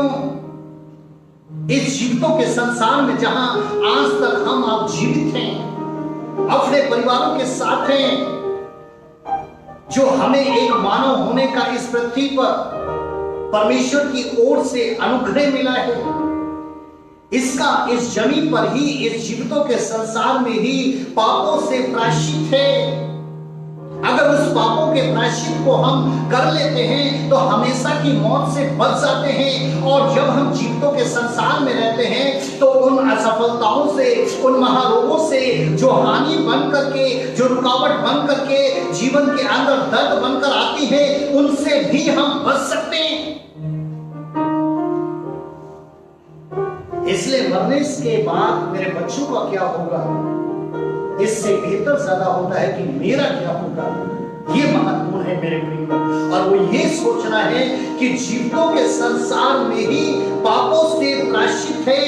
इस जीवितों के संसार में जहां आज तक हम आप जीवित हैं, अपने परिवारों के साथ हैं, जो हमें एक मानव होने का इस पृथ्वी पर परमेश्वर की ओर से अनुग्रह मिला है, इसका इस जमीन पर ही, इस जीवितों के संसार में ही पापों से प्रायश्चित है। अगर उस पापों के प्रायश्चित को हम कर लेते हैं तो हमेशा की मौत से बच जाते हैं। और जब हम जीवितों के संसार में रहते हैं तो उन असफलताओं से, उन महारोगों से जो हानि बन करके, जो रुकावट बन करके जीवन के अंदर दर्द बनकर आती है, उनसे भी हम बच सकते हैं। इसलिए मरने के बाद मेरे बच्चों का क्या होगा, इससे बेहतर ज्यादा होता है कि मेरा क्या होगा। ये महत्वपूर्ण है मेरे प्रियो। और वो ये सोचना है कि जीवितों के संसार में ही पापों से प्रायश्चित है,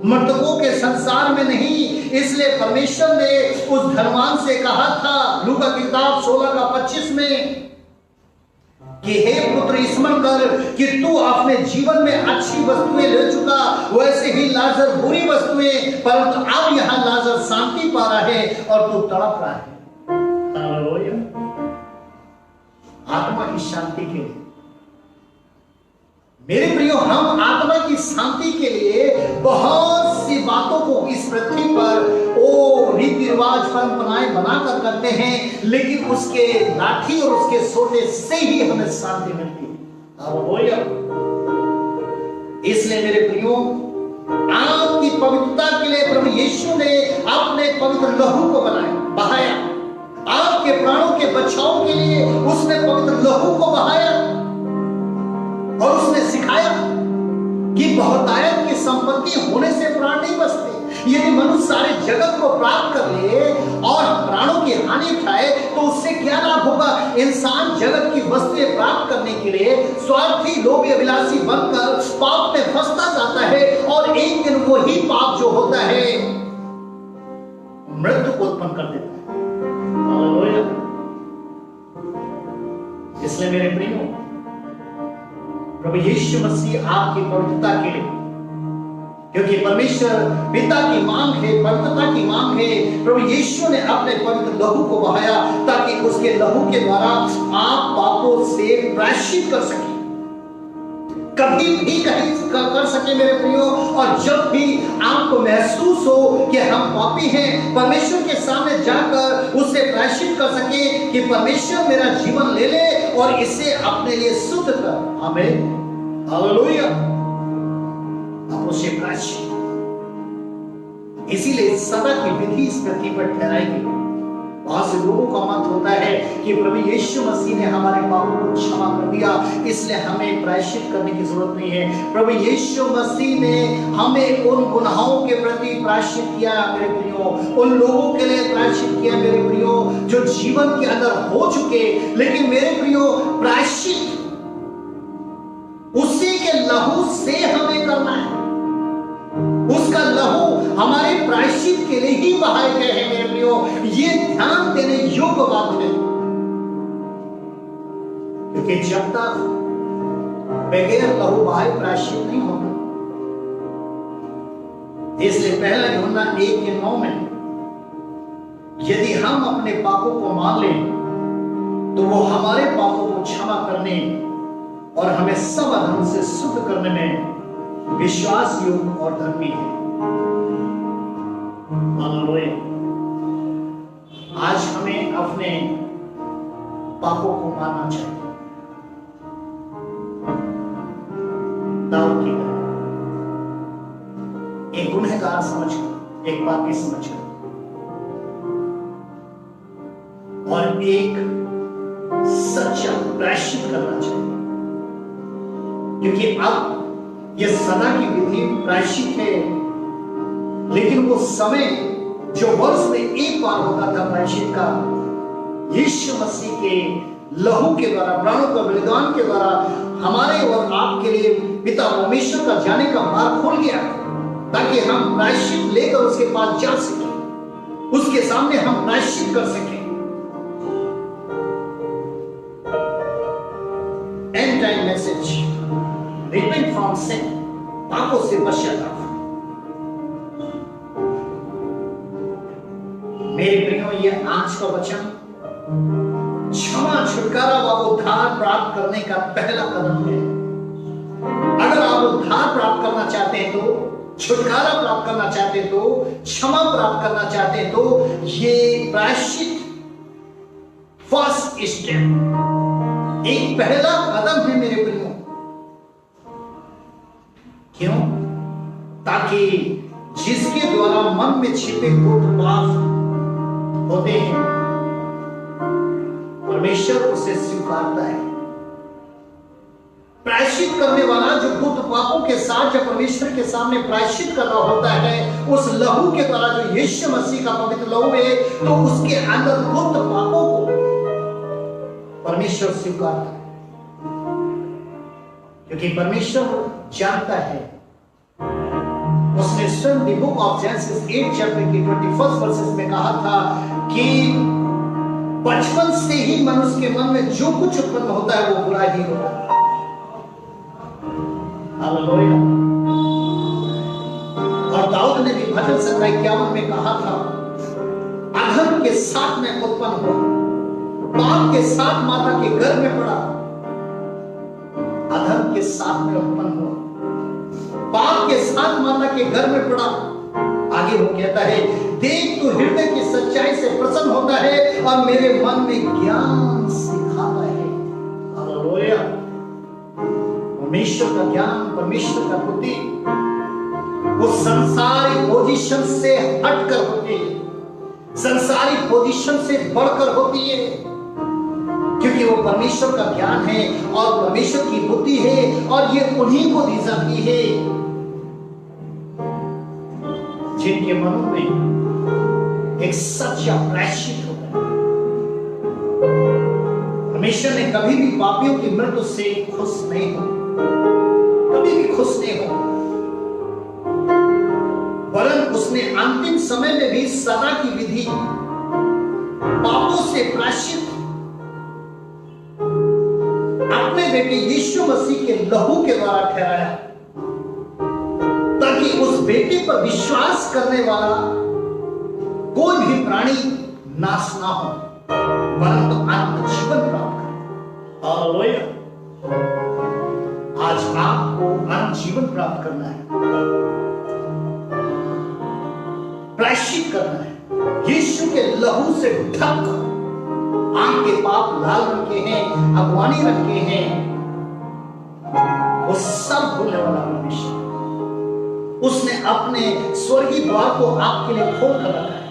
मृतकों के संसार में नहीं। इसलिए परमेश्वर ने उस धनवान से कहा था लूका की किताब 16:25 में कि हे पुत्र, स्मरण कर कि तू अपने जीवन में अच्छी वस्तुएं ले चुका, वैसे ही लाजर बुरी वस्तुएं, परंतु अब यहां लाजर शांति पा रहा है और तू तड़प रहा है। हालेलुया। आत्मा की शांति के लिए मेरे प्रियो, हम आत्मा की शांति के लिए बहुत सी बातों को इस पृथ्वी पर रीति रिवाज परंपराएं बनाकर करते हैं, लेकिन उसके लाठी और उसके सोटे से ही हमें शांति मिलती है। इसलिए मेरे प्रियो, आपकी पवित्रता के लिए प्रभु यीशु ने अपने पवित्र लहू को बहाया। आपके प्राणों के बचाव के लिए उसने पवित्र लहू को बहाया और उसने सिखाया कि बहुतायत की संपत्ति होने से प्राण नहीं बचते। यदि मनुष्य सारे जगत को प्राप्त कर ले और प्राणों की हानि उठाए तो उससे क्या लाभ होगा। इंसान जगत की वस्तुएं प्राप्त करने के लिए स्वार्थी, लोभी, अभिलाषी बनकर पाप में फंसता जाता है और एक दिन वही पाप जो होता है मृत्यु को उत्पन्न कर देता है। इसलिए मेरे प्रियो, प्रभु यीशु मसीह आपकी पवित्रता के लिए, क्योंकि परमेश्वर पिता की मांग है, पवित्रता की मांग है, प्रभु यीशु ने अपने पवित्र लहू को बहाया ताकि उसके लहू के द्वारा आप पापों से प्रायश्चित कर सके, कभी भी कहीं कर सके मेरे प्रियो। और जब भी आपको महसूस हो कि हम पापी हैं, परमेश्वर के सामने जाकर उससे प्रायश्चित कर सके कि परमेश्वर मेरा जीवन ले ले और इसे अपने लिए शुद्ध कर। आमीन, हालेलुया। अब उसे प्रायश्चित, इसीलिए सदा की विधि इस पृथ्वी पर ठहराई गई। बहुत से लोगों का मत होता है कि प्रभु यीशु मसीह ने हमारे पापों को क्षमा कर दिया, इसलिए हमें प्रायश्चित करने की जरूरत नहीं है। प्रभु यीशु मसीह ने हमें उन गुनाहों के प्रति प्रायश्चित किया मेरे प्रियो, उन लोगों के लिए प्रायश्चित किया मेरे प्रियो जो जीवन के अंदर हो चुके। लेकिन मेरे प्रियो, प्रायश्चित उसी के लहू से हमें करना है। उसका लहू हमारे प्रायश्चित के लिए ही बहाए गए हैं मेरे प्रियो। ये ध्यान देने योग्य बात है, क्योंकि जब तक बगैर लहू बहाए प्रायश्चित नहीं होगा। इसलिए पहला यूहन्ना 1:9 में यदि हम अपने पापों को मान लें तो वो हमारे पापों को क्षमा करने और हमें सब अधर्म से शुद्ध करने में विश्वास योग्य और धर्मी है। आज हमें अपने पापों को मानना चाहिए। दाऊद की तरह एक गुनहगार समझकर, एक पापी समझकर और एक सच्चा प्रायश्चित करना चाहिए, क्योंकि अब यह सदा की विधि प्रायश्चित है। लेकिन वो समय जो वर्ष में एक बार होता था प्रायश्चित का, यीशु मसीह के लहू के द्वारा, प्राणों का बलिदान के द्वारा हमारे और आपके लिए पिता परमेश्वर का जाने का मार्ग खुल गया, ताकि हम प्रायश्चित लेकर उसके पास जा सके, उसके सामने हम प्रायश्चित कर सके। End time message, repent from sin, पापों से पश्चाताप। मेरे प्रियो, ये आज का वचन क्षमा, छुटकारा व उद्धार प्राप्त करने का पहला कदम है। अगर आप उद्धार प्राप्त करना चाहते हैं, तो छुटकारा प्राप्त करना चाहते हैं, तो क्षमा प्राप्त करना चाहते हैं, तो ये प्रायश्चित फर्स्ट स्टेप, एक पहला कदम है मेरे प्रियो। क्यों? ताकि जिसके द्वारा मन में छिपे गुप्त पाप होते हैं, परमेश्वर उसे स्वीकारता है। प्रायश्चित करने वाला जो गुप्त पापों के साथ जब परमेश्वर के सामने प्रायश्चित कर रहा होता है, उस लहू के द्वारा जो यीशु मसीह का पवित्र लहू है, तो उसके अंदर गुप्त पापों को परमेश्वर स्वीकारता है। क्योंकि परमेश्वर जानता है, उसने स्वयं the book of genesis 8 chapter के 21 वर्सेस में कहा था कि बचपन से ही मनुष्य के मन में जो कुछ उत्पन्न होता है वो बुरा ही होता है। हालेलुया। और दाऊद ने भी भजन संग्रह 51 में कहा था, अधर्म के साथ में उत्पन्न हुआ, पाप के साथ माता के गर्भ में पड़ा। अधर्म के साथ में उत्पन्न हुआ, पाप के साथ माता के गर्भ में पड़ा। आगे वो कहता है, देख तू हृदय की सच्चाई से प्रसन्न होता है और मेरे मन में ज्ञान सिखाता है। हालेलुया। परमेश्वर का ज्ञान, परमेश्वर का बुद्धि वो संसारी पोजीशन से हटकर होती है, संसारी पोजीशन से बढ़कर होती है, क्योंकि वो परमेश्वर का ज्ञान है और परमेश्वर की बुद्धि है, और ये उन्हीं को दी जाती है जिनके मनों में एक सच्चा प्रायश्चित होता है। परमेश्वर ने कभी भी पापियों की मृत्यु से खुश नहीं हो, कभी भी खुश नहीं हो, वरन उसने अंतिम समय में भी सदा की विधि पापों से प्रायश्चित अपने बेटे यीशु मसीह के लहू के द्वारा ठहराया, ताकि उस बेटे पर विश्वास करने वाला कोई भी प्राणी नाश ना हो, परंतु अनंत जीवन प्राप्त करे। हालेलुया। आज आपको अनंत जीवन प्राप्त करना है, प्रायश्चित करना है। यीशु के लहू से ढककर आपके पाप लाल रंग के हैं, अगवानी रंग के हैं, वो सब भूलने वाला परमेश्वर, उसने अपने स्वर्गीय द्वार को आपके लिए खोल कर रखा है।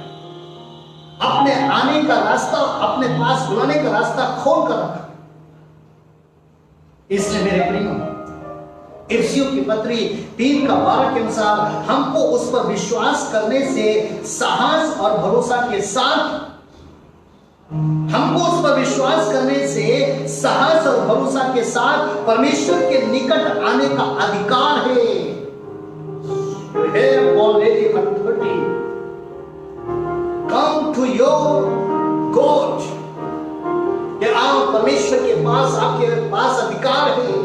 अपने आने का रास्ता, अपने पास बुलाने का रास्ता खोल कर रखा। इसलिए मेरे प्रियो, इफिसियों की पत्री 3:12 के अनुसार हमको उस पर विश्वास करने से साहस और भरोसा के साथ, हमको उस पर विश्वास करने से साहस और भरोसा के साथ परमेश्वर के निकट आने का अधिकार है। You have already authority. Come to your God. कि आप परमेश्वर के पास, आपके पास अधिकार है।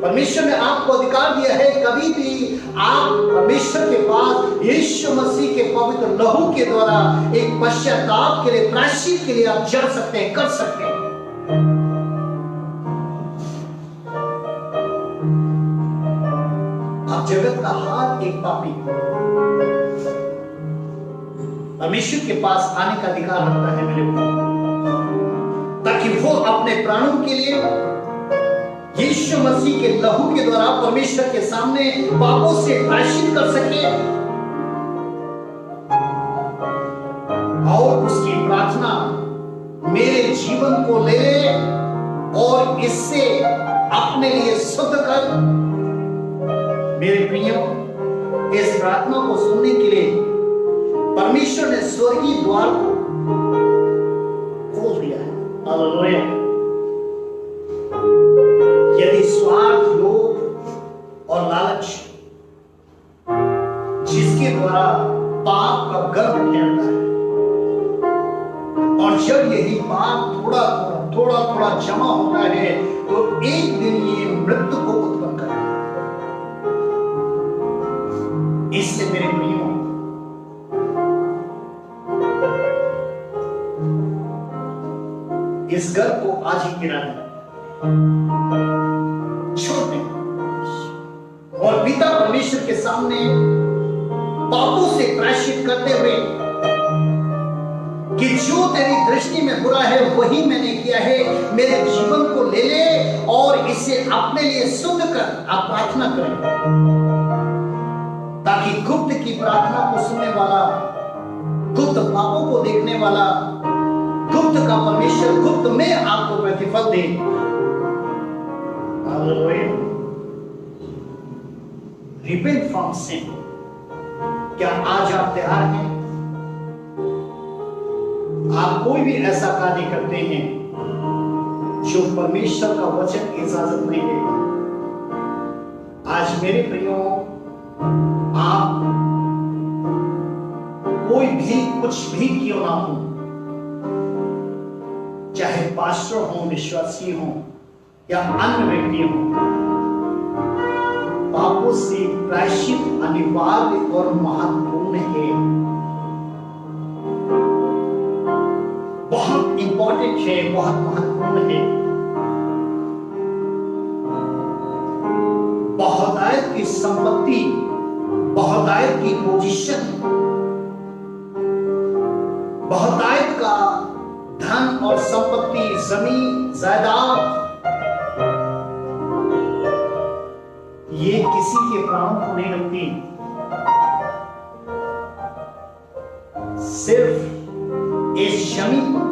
परमेश्वर ने आपको अधिकार दिया है, कभी भी आप परमेश्वर के पास यीशु मसीह के पवित्र लहू के द्वारा एक पश्चाताप के लिए, प्रायश्चित के लिए आप जा सकते हैं, कर सकते हैं। आप जगत का हर एक पापी परमेश्वर के पास आने का अधिकार रखता है मेरे भाई, ताकि वो अपने प्राणों के लिए यीशु मसीह के लहू के द्वारा परमेश्वर के सामने पापों से प्रायश्चित कर सके और उसकी प्रार्थना, मेरे जीवन को ले ले और इससे अपने लिए शुद्ध कर। मेरे प्रियो, इस प्रार्थना को सुनने के लिए परमेश्वर ने स्वर्गीय द्वार को खोल दिया है। हालेलुया। यदि स्वार्थ, लोभ और लालच जिसके द्वारा पाप का गर्भ फैलता है, और जब यही पाप थोड़ा थोड़ा जमा होता है, तो एक दिन ये मृत्यु को उत्पन्न करेगा। गिरा दें, छोड़ दें और पिता परमेश्वर के सामने पापों से प्रायश्चित करते हुए कि जो तेरी दृष्टि में बुरा है वही मैंने किया है, मेरे जीवन को ले ले और इसे अपने लिए शुद्ध कर। आप प्रार्थना करें ताकि गुप्त की प्रार्थना को सुनने वाला, गुप्त पापों को देखने वाला, गुप्त का परमेश्वर गुप्त में आपको प्रतिफल दे। रिपेंट फ्रॉम सिन। क्या आज आप तैयार हैं? आप कोई भी ऐसा कार्य करते हैं जो परमेश्वर का वचन इजाजत नहीं देता। आज मेरे प्रियो, आप कोई भी कुछ भी क्यों ना हो, चाहे पास्टर हो, विश्वासी हो या अन्य व्यक्ति हो, पापों से प्रायश्चित अनिवार्य और महत्वपूर्ण है, बहुत इंपॉर्टेंट है, बहुत महत्वपूर्ण है। बहुतायत की संपत्ति, बहुतायत की पोजीशन, बहुतायत का धन और संपत्ति, जमीन जायदाद, ये किसी के प्राणों को नहीं रखती। सिर्फ इस जमीन पर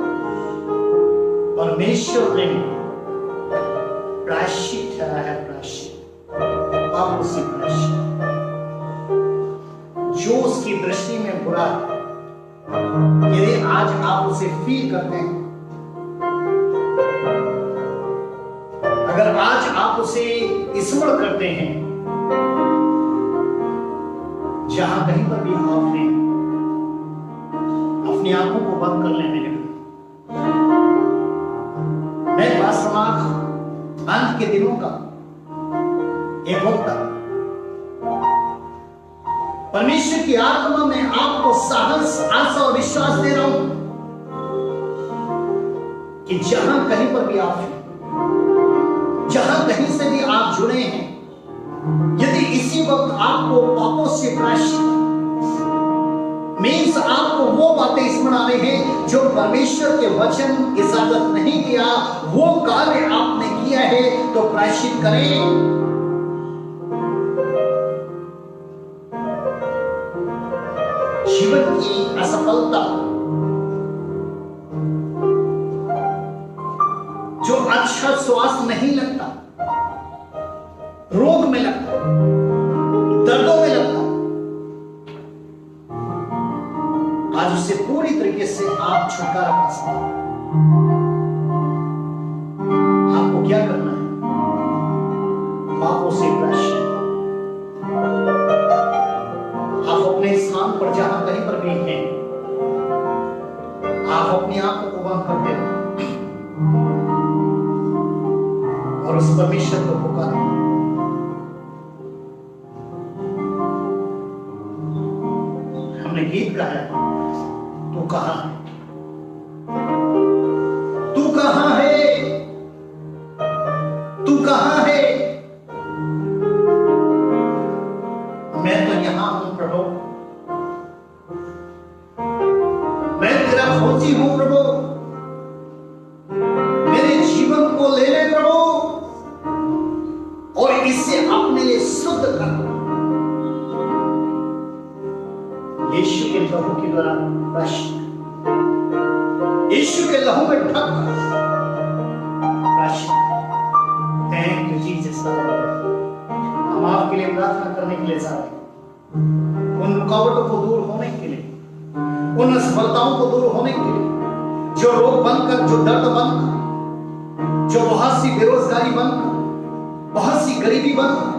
परमेश्वर ने प्रायश्चित ठहराया है, प्रायश्चित, पापों से प्रायश्चित। जो उसकी दृष्टि में बुरा है, यदि आज आप उसे फील करते हैं, अगर आज आप उसे स्मरण करते हैं, जहां कहीं पर भी आपने अपनी आंखों को बंद कर लेने लगे, मैं वास्तव अंत के दिनों का एक वक्त परमेश्वर की आत्मा में आपको साहस, आशा और विश्वास दे रहा हूं कि जहां कहीं पर भी आप, जहां कहीं से भी आप जुड़े हैं, यदि इसी वक्त आपको पापों से प्रायश्चित मीन्स आपको वो बातें स्मरण आ रही हैं जो परमेश्वर के वचन इजाजत नहीं किया, वो कार्य आपने किया है, तो प्रायश्चित करें। जीवन की असफलता, जो अच्छा स्वास्थ्य नहीं लगता, रोग में लगता, दर्दों में लगता, आज उससे पूरी तरीके से आप छुटकारा पा सकते हैं। आपको क्या करना है? पापों से प्रायश्चित। आप अपने स्थान पर जहां कहीं पर भी हैं, आप अपनी आंखों को बंद करते हैं और उस परमेश्वर को पुकारें। हमने गीत गाया, तू कहां है, तू कहां है, तू कहां है। मैं तो यहां हूं प्रभु, मैं तेरा खोजी हूं प्रभु, मेरे जीवन को ले ले प्रभु और इसे अपने लिए शुद्ध कर। यीशु के लहू के द्वारा प्रायश्चित, यीशु के लहू में ढक प्रायश्चित। Thank you Jesus. हम आपके लिए प्रार्थना करने के लिए जा रहे हैं, उन रुकावटों को दूर होने के लिए, उन असफलताओं को दूर होने के लिए, जो रोग बनकर, जो दर्द बनकर, जो बहुत सी बेरोजगारी बनकर, बहुत सी गरीबी बनकर,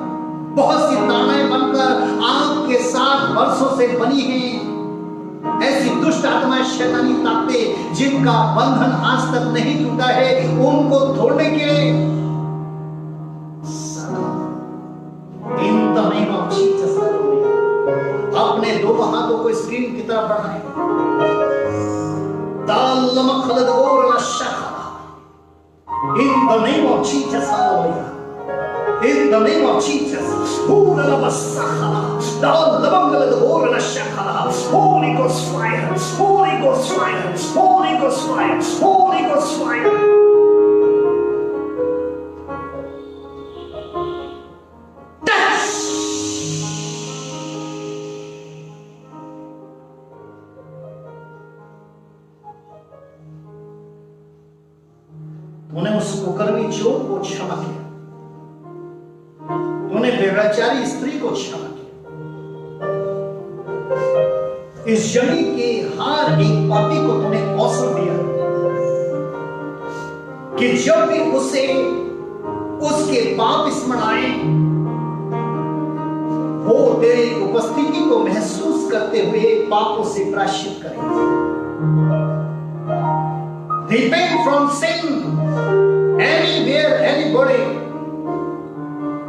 बहुत सी तानाएं बनकर आपके साथ वर्षों से बनी हैं, ऐसी दुष्ट आत्माएं, शैतानी ताकतें जिनका बंधन आज तक नहीं टूटा है, उनको तोड़ने के लिए in the name of Jesus अपने दोनों हाथों को स्क्रीन की तरफ बढ़ाएं। In the name of Jesus. Holy Ghost fire. Holy Ghost fire. Holy Ghost fire. Holy Ghost fire. तूने उस कुकर्मी चोर को क्षमा किया, तूने व्यभिचारी स्त्री को क्षमा किया, इस जमीन के हर एक पापी को तूने अवसर दिया कि जब भी उसे उसके पाप स्मरण आए, वो तेरी उपस्थिति को महसूस करते हुए पापों से प्रायश्चित करें। Repent from sin anywhere, anybody.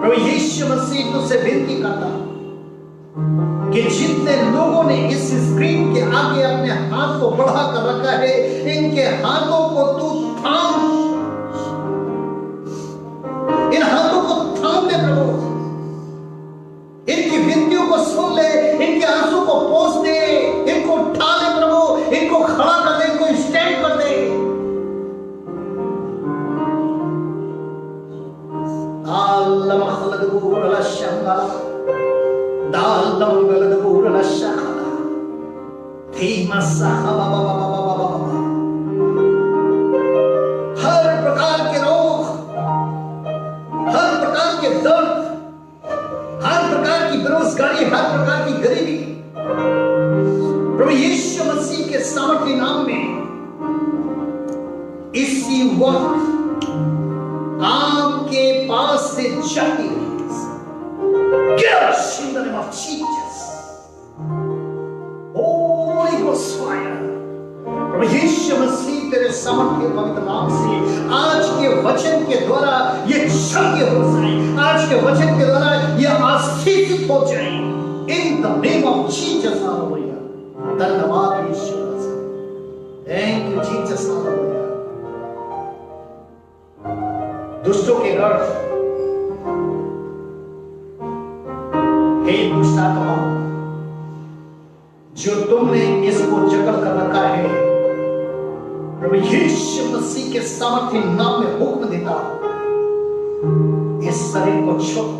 प्रभु यीशु मसीह तुझसे विनती करता कि जितने लोगों ने इस स्क्रीन के आगे अपने हाथ को बढ़ा कर रखा है, इनके हाथों को तू थाम, इन हाथों को थाम दे प्रभु, इनकी विनतियों को सुन ले, इनके आंसू को पोंछ दे, इनको उठा ले प्रभु, इनको खड़ा कर दे, इनको स्टैंड कर दे। हर प्रकार के रोग, हर प्रकार के दर्द, हर प्रकार की बेरोजगारी, हर प्रकार की गरीबी, प्रभु यीशु मसीह के सामर्थ्य नाम में इसी वक्त आपके पास से जाती है। Get out in the name of Jesus. Holy Ghost fire. प्रभु यीशु मसीह तेरे सामर्थ्य पवित्र नाम से आज के वचन के द्वारा ये यज्ञ हो जाए, आज के वचन के द्वारा ये आशीषित हो जाए। In the name of Jesus, hallelujah. धन्यवाद यीशु मसीह। Thank you Jesus, hallelujah. दुष्टों के गढ़, हे दुष्ट आत्मा, जो तुमने इसको जकड़ कर रखा है, प्रभु यीशु मसीह के सामर्थ्य नाम में हुक्म देता, इस शरीर को छोड़।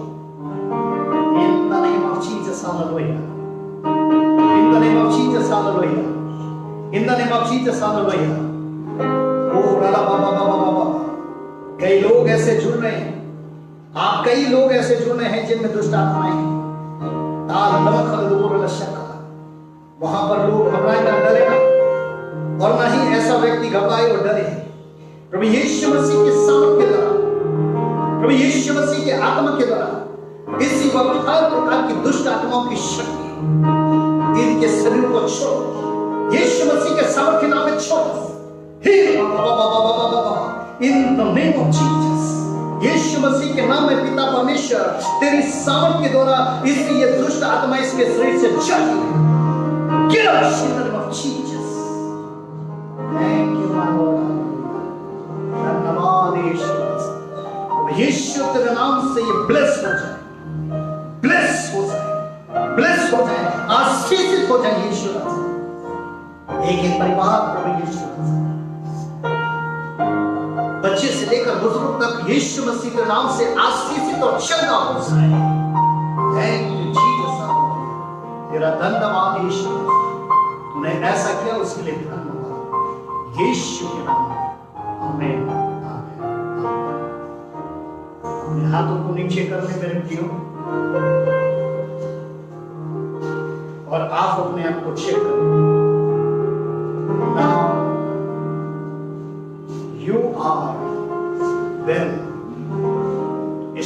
In the name of Jesus, hallelujah. In the name of Jesus, hallelujah. In the name of Jesus, hallelujah. Oh, राला बाबा बाबा बाबा। कई लोग ऐसे जुड़ रहे हैं, आप कई लोग ऐसे जुड़ रहे हैं जिनमें दुष्ट आत्माएं हैं। वहां पर लोग घबराए ना डरे ना, और ना ही ऐसा व्यक्ति घबराए और डरे। प्रभु यीशु मसीह के सामर्थ्य के द्वारा, प्रभु यीशु मसीह के आत्मा के द्वारा इसी वक्त हर प्रकार की दुष्ट आत्माओं की शक्ति इनके शरीर को छोड़ो, यीशु मसीह के सामर्थ्य नाम में छोड़ो। In the name of Jesus, यीशु मसीह के नाम में पिता परमेश्वर तेरी सामर्थ्य के द्वारा इसकी ये दुष्ट आत्मा इसके शरीर से चली। Get out in the name of Jesus. Thank you my Lord. धन्यवाद यीशु मसीह। यीशु तेरे नाम से ये ब्लेस हो जाए, ब्लेस हो जाए, ब्लेस हो जाए, आशीषित हो जाए यीशु मसीह। एक एक परिवार प्रभु यीशु मसीह, बच्चे से लेकर बुजुर्ग तक यीशु मसीह के नाम से आशीषित और चंगा हो जाए। थैंक यू जीसस, तेरा धन्यवाद यीशु, तूने ऐसा किया उसके लिए धन्यवाद यीशु के नाम में, आमीन। अपने हाथों को नीचे कर ले मेरे प्रियो, और आप अपने आप को चेक करें। You are very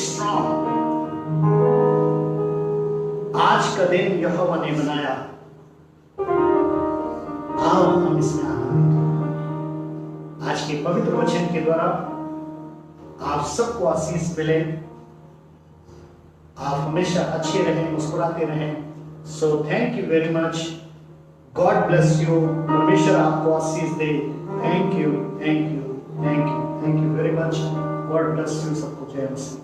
strong. आज का दिन यहोवा ने बनाया, आओ हम इसमें आनंदित हो। आज के पवित्र वचन के द्वारा आप सबको आशीष मिले, आप हमेशा अच्छे रहें, मुस्कुराते रहें। So thank you very much, God bless you, परमेश्वर आपको आशीष दे। Thank you, thank you, thank you, thank you very much, God bless you सबको। जय मसीह।